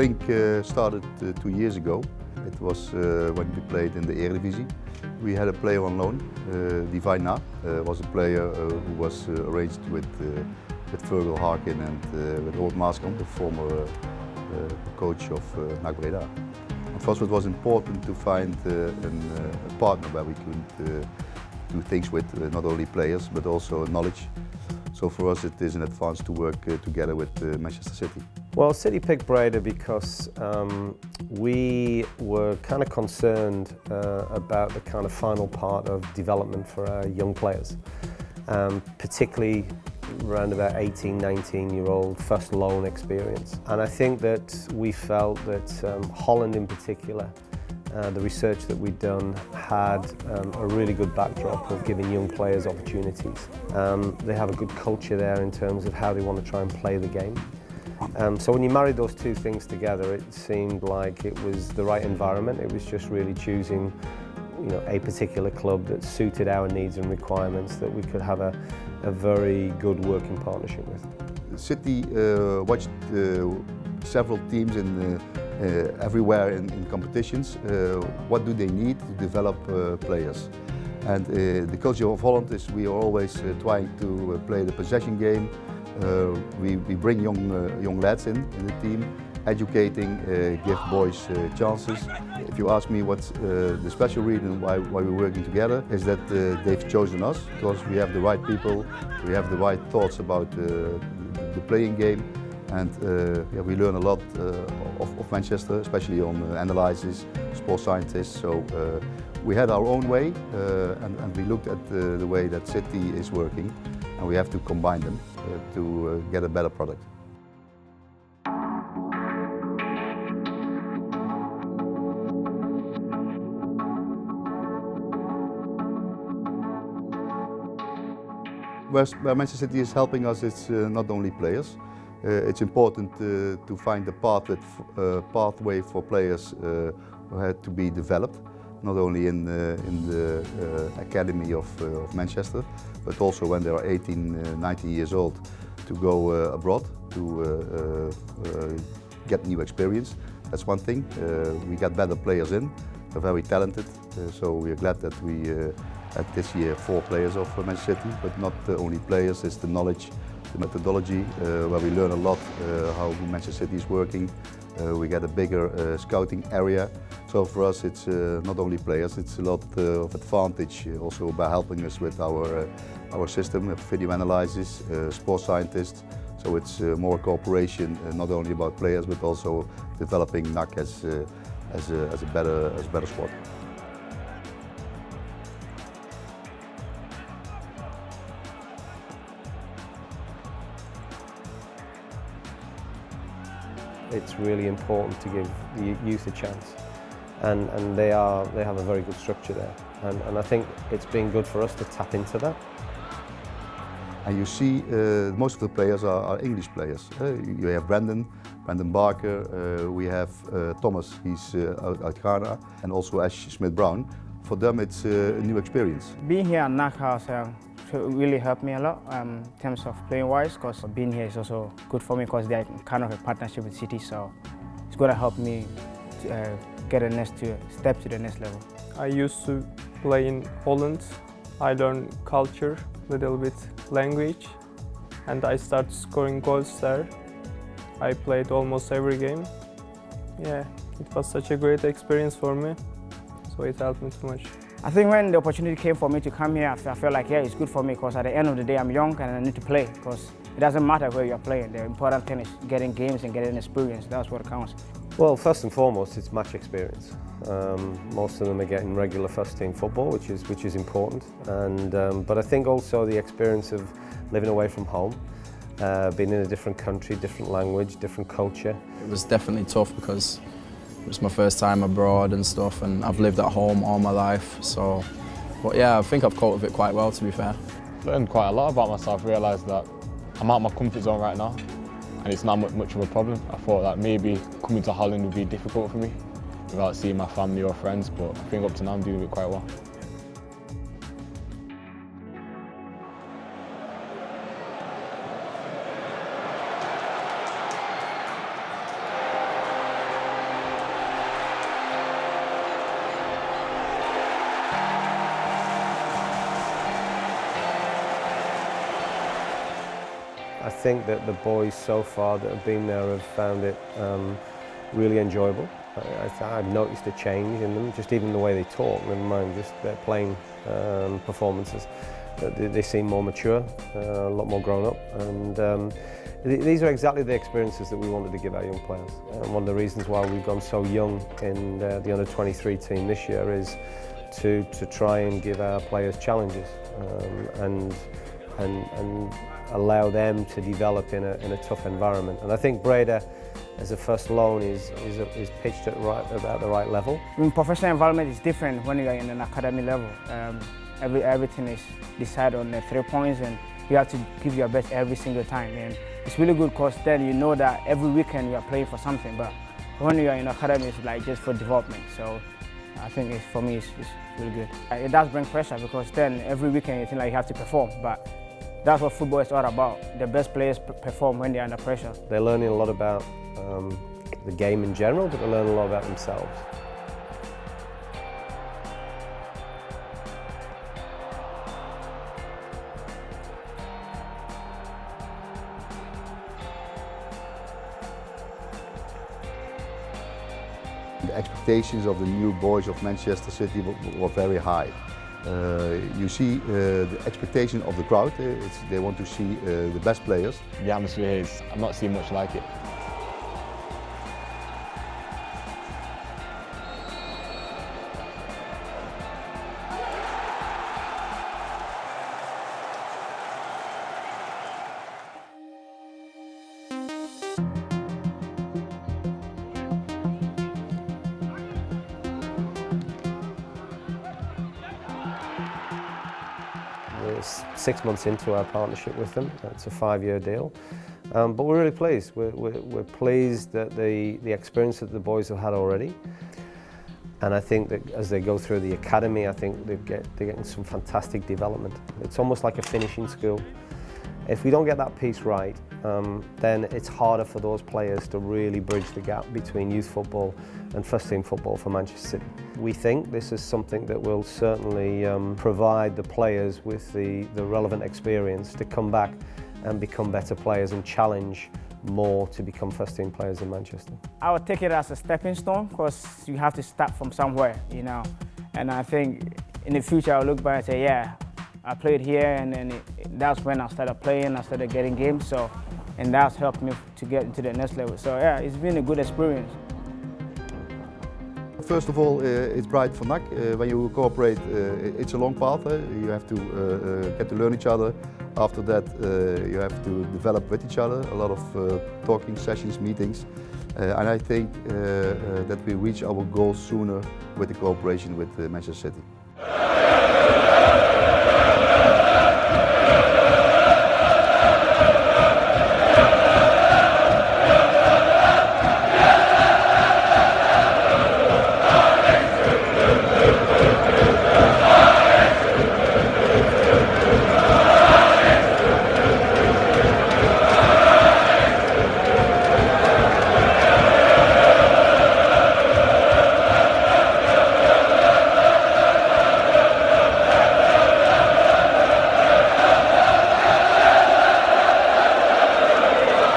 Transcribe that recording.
link started 2 years ago. It was when we played in the Eredivisie. We had a player on loan, Divine was a player who was arranged with Virgil Harkin and with Old Maaskamp, the former coach of NAC Breda. And for us it was important to find a partner where we could do things with, not only players but also knowledge. So for us it is an advance to work together with Manchester City. Well, City picked Breda because we were kind of concerned about the kind of final part of development for our young players, particularly around about 18, 19-year-old first loan experience. And I think that we felt that Holland in particular, the research that we'd done had a really good backdrop of giving young players opportunities. They have a good culture there in terms of how they want to try and play the game. So when you married those two things together, it seemed like it was the right environment. It was just really choosing, a particular club that suited our needs and requirements that we could have a very good working partnership with. City watched several teams everywhere in competitions. What do they need to develop players? And the culture of Holland is we are always trying to play the possession game. We bring young lads in the team, educating, give boys chances. If you ask me what's the special reason why we're working together, is that they've chosen us because we have the right people, we have the right thoughts about the playing game, and we learn a lot of Manchester, especially on analysis, sports scientists. So we had our own way, and we looked at the way that City is working, and we have to combine them to get a better product. Where Manchester City is helping us, it's not only players. It's important to find a pathway for players who had to be developed, not only in the academy of Manchester, but also when they are 18, 19 years old, to go abroad to get new experience. That's one thing. We got better players in, they're very talented, so we are glad that we had this year 4 players of Manchester City, but not only players, it's the knowledge, the methodology, where we learn a lot how Manchester City is working. We get a bigger scouting area. So for us it's not only players, it's a lot of advantage also by helping us with our system, video analysis, sports scientists. So it's more cooperation, not only about players but also developing NAC as a better squad. It's really important to give the youth a chance, and they have a very good structure there, and I think it's been good for us to tap into that. And you see most of the players are English players. You have Brandon Barker, we have Thomas, he's out Ghana, and also Ash Smith-Brown. For them it's a new experience. Being here at NAC has really helped me a lot in terms of playing wise, because being here is also good for me because they're kind of a partnership with City, so it's going to help me to get step to the next level. I used to play in Holland. I learned culture, little bit language, and I started scoring goals there. I played almost every game. Yeah, it was such a great experience for me, so it helped me too much. I think when the opportunity came for me to come here, I felt like, it's good for me because at the end of the day I'm young and I need to play, because it doesn't matter where you're playing. The important thing is getting games and getting experience. That's what counts. Well, first and foremost, it's match experience. Most of them are getting regular first team football, which is important. And but I think also the experience of living away from home, being in a different country, different language, different culture. It was definitely tough because it was my first time abroad and stuff, and I've lived at home all my life. So, but yeah, I think I've coped with it quite well, to be fair. Learned quite a lot about myself. Realised that I'm out of my comfort zone right now, and it's not much of a problem. I thought that maybe coming to Holland would be difficult for me without seeing my family or friends, but I think up to now I'm doing it quite well. I think that the boys so far that have been there have found it really enjoyable. I've noticed a change in them, just even the way they talk, never mind just their playing performances. They seem more mature, a lot more grown up, and these are exactly the experiences that we wanted to give our young players. And one of the reasons why we've gone so young in the under-23 team this year is to try and give our players challenges and allow them to develop in a tough environment. And I think Breda, as a first loan, is pitched at about the right level. In professional environment, it's different when you are in an academy level. Everything is decided on the 3 points, and you have to give your best every single time. And it's really good because then you know that every weekend you are playing for something. But when you are in academy, it's like just for development. So I think for me, it's really good. It does bring pressure because then every weekend you think like you have to perform. But that's what football is all about. The best players perform when they're under pressure. They're learning a lot about the game in general, but they're learning a lot about themselves. The expectations of the new boys of Manchester City were very high. You see the expectation of the crowd, they want to see the best players. The atmosphere here is, I'm not seeing much like it. We're 6 months into our partnership with them. It's a 5-year deal, but we're really pleased. We're pleased that the experience that the boys have had already, and I think that as they go through the academy, I think they're getting some fantastic development. It's almost like a finishing school. If we don't get that piece right, then it's harder for those players to really bridge the gap between youth football and first team football for Manchester City. We think this is something that will certainly provide the players with the relevant experience to come back and become better players and challenge more to become first team players in Manchester. I would take it as a stepping stone because you have to start from somewhere, you know. And I think in the future I'll look back and say, yeah, I played here, and then that's when I started playing, I started getting games, so, and that's helped me to get into the next level. So yeah, it's been a good experience. First of all, it's bright for NAC. When you cooperate, it's a long path. You have to get to learn each other. After that, you have to develop with each other, a lot of talking sessions, meetings. And I think that we reach our goals sooner with the cooperation with Manchester City.